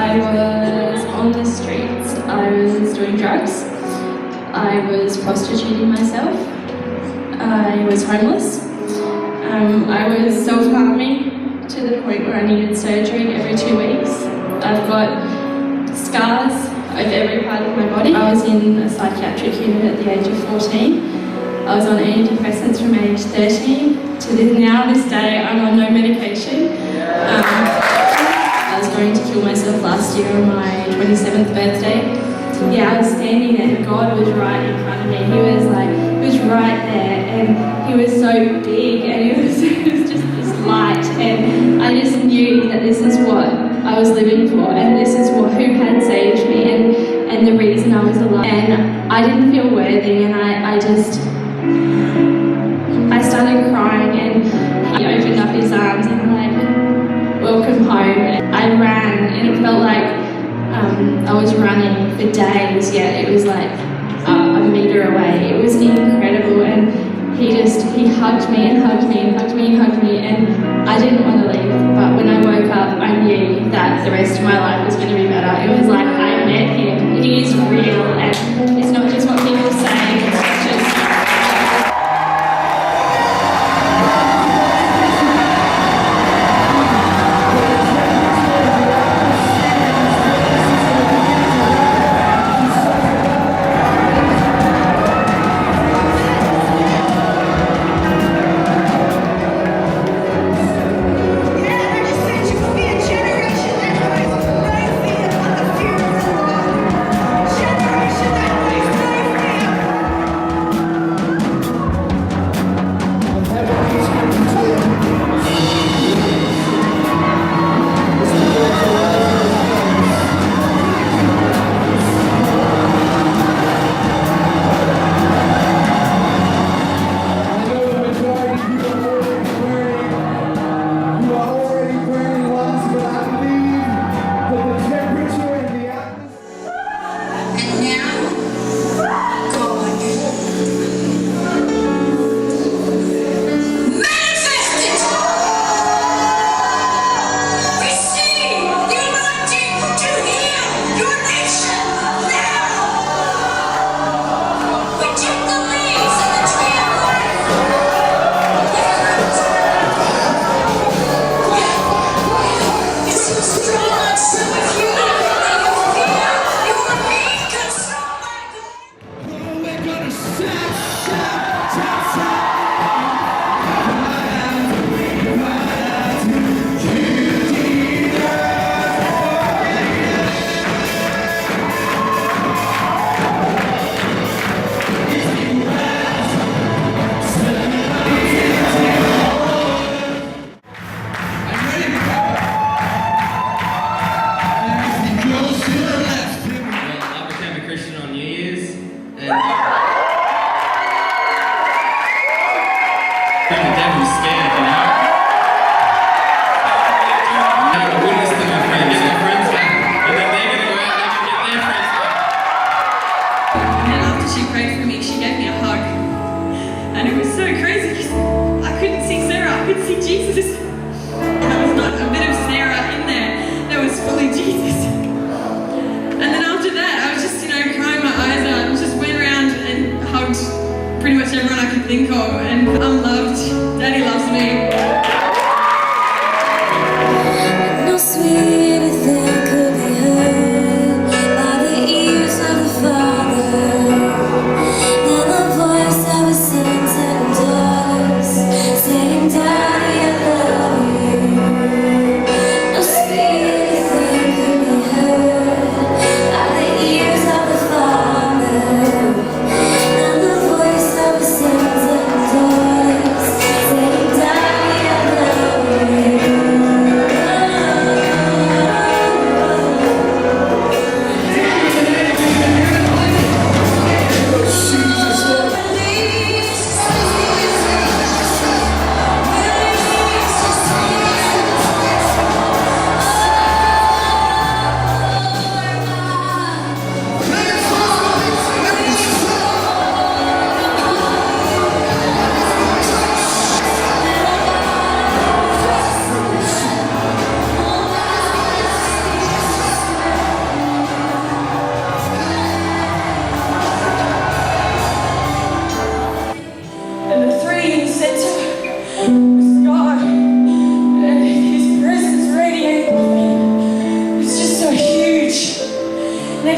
I was on the streets. I was doing drugs. I was prostituting myself. I was homeless. I was self-harming to the point where I needed surgery every 2 weeks. I've got scars over every part of my body. I was in a psychiatric unit at the age of 14. I was on antidepressants from age 13 to this day. I'm on no medication. I was going to kill myself last year on my 27th birthday. Yeah, I was standing there and God was right in front of me. He was right there, and he was so big, and it was just this light, and I just knew that this is what I was living for, and this is who had saved me, and the reason I was alive. And I didn't feel worthy, and I started crying, and he opened up his arms and welcome home. And I ran, and it felt like I was running for days, yet it was like a metre away. It was incredible, and he hugged me and hugged me and hugged me and hugged me, and I didn't want to leave, but when I woke up I knew that the rest of my life was going to be better. It was like I met him. He is real, and it's not just what people say, it's not just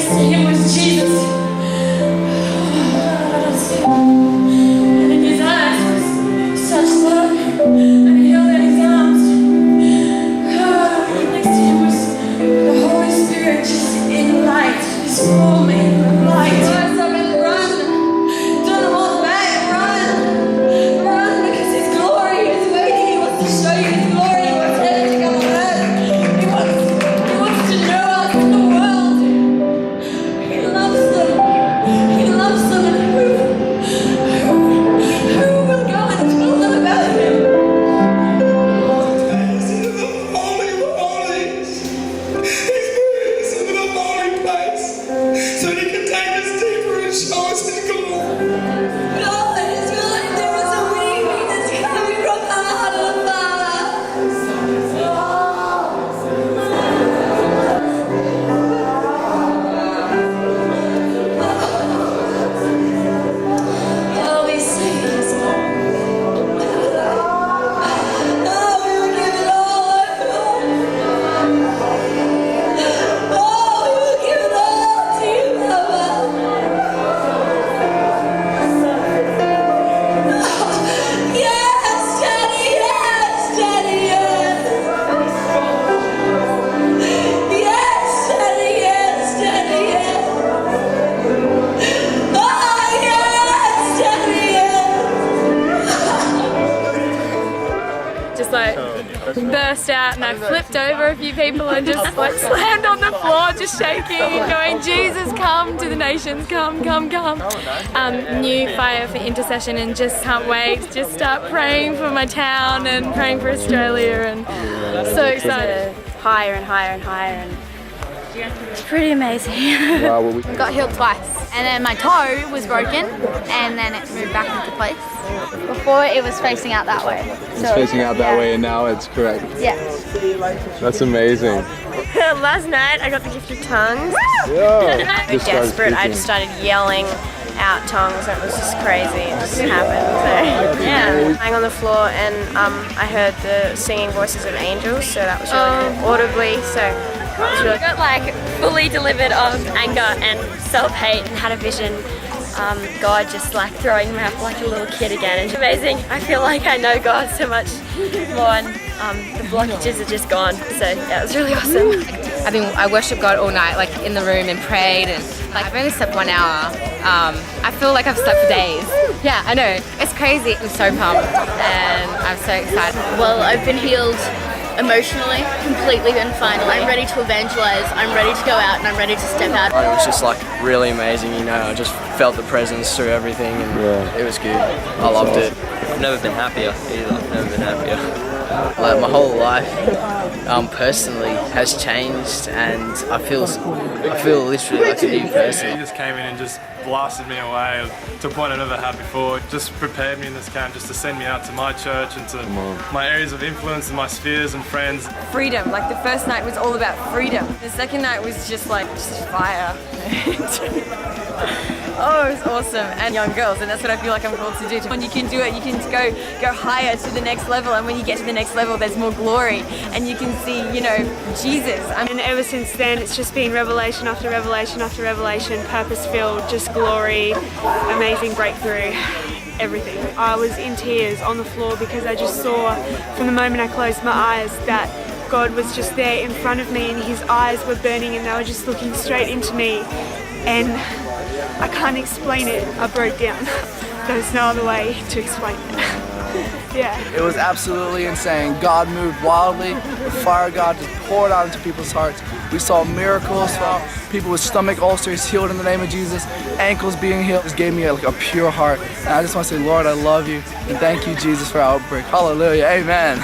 next to him was Jesus. And in his eyes was such love, and he held out his arms. Next to him was the Holy Spirit, just in light, just warm in light. Rise up and run. Don't hold back, run. Run, because his glory is waiting. He wants to show you his glory. He wants heaven to come on earth. He wants to know us in the world. He loves them. He loves them, and who will go and tell them about him? He's in the holy of holies. He's putting us in the holy place so he can take us deeper and show us his glory. God, I just feel like there is a weeping that's coming from the heart of the Father. Oh, we sing his song. Oh, we will give it all. Oh, we will give it all to you, Papa. Yes, Daddy, yes, Daddy, yes. Yes, Daddy, yes, Daddy, yes. Oh, yes, Daddy, yes. Just like burst out, and I flipped over a few people and just like slammed on the floor, just shaking and going, Jesus, come to the nations, come, come, come. New fire for intercession, and just can't wait. Just start praying for my town and praying for Australia, and so excited. Higher and higher and higher, and it's pretty amazing. Got healed twice, and then my toe was broken, and then it moved back into place. Before it was facing out that way. It's facing out that way, and now it's correct. Yeah. That's amazing. Last night I got the gift of tongues. Yeah. I was desperate. I just started yelling out tongues, and it was just crazy. It just happened. So yeah, lying on the floor, and I heard the singing voices of angels. So that was really cool. Audibly. So it was really got like fully delivered of anger and self-hate, and had a vision. God just like throwing me up like a little kid again. It's amazing. I feel like I know God so much more, and the blockages are just gone. So yeah, it was really awesome. I worshiped God all night, like in the room, and prayed, and like I've only slept 1 hour. I feel like I've slept for days. Yeah, I know. It's crazy. I'm so pumped, and I'm so excited. Well, I've been healed emotionally, completely, and finally I'm ready to evangelize. I'm ready to go out, and I'm ready to step out. It was just like really amazing, you know. I just felt the presence through everything, and it was good. I loved it. I've never been happier either. I've never been happier. Like my whole life, personally, has changed, and I feel literally like a new person. He just came in and just blasted me away to a point I never had before. Just prepared me in this camp just to send me out to my church and to my areas of influence and my spheres and friends. freedom. Like the first night was all about freedom. The second night was just fire. Oh, it was awesome. And young girls, and that's what I feel like I'm called to do. When you can do it, you can go higher to the next level, and when you get to the next level, there's more glory, and you can see, you know, Jesus. And ever since then, it's just been revelation after revelation after revelation, purpose-filled, just glory, amazing breakthrough, everything. I was in tears on the floor because I just saw, from the moment I closed my eyes, that God was just there in front of me, and his eyes were burning, and they were just looking straight into me, and I can't explain it. I broke down. There's no other way to explain it. Yeah. It was absolutely insane. God moved wildly. The fire of God just poured out into people's hearts. We saw miracles, saw people with stomach ulcers healed in the name of Jesus, ankles being healed. It just gave me a pure heart. And I just want to say, Lord, I love you, and thank you, Jesus, for Outbreak. Hallelujah. Amen.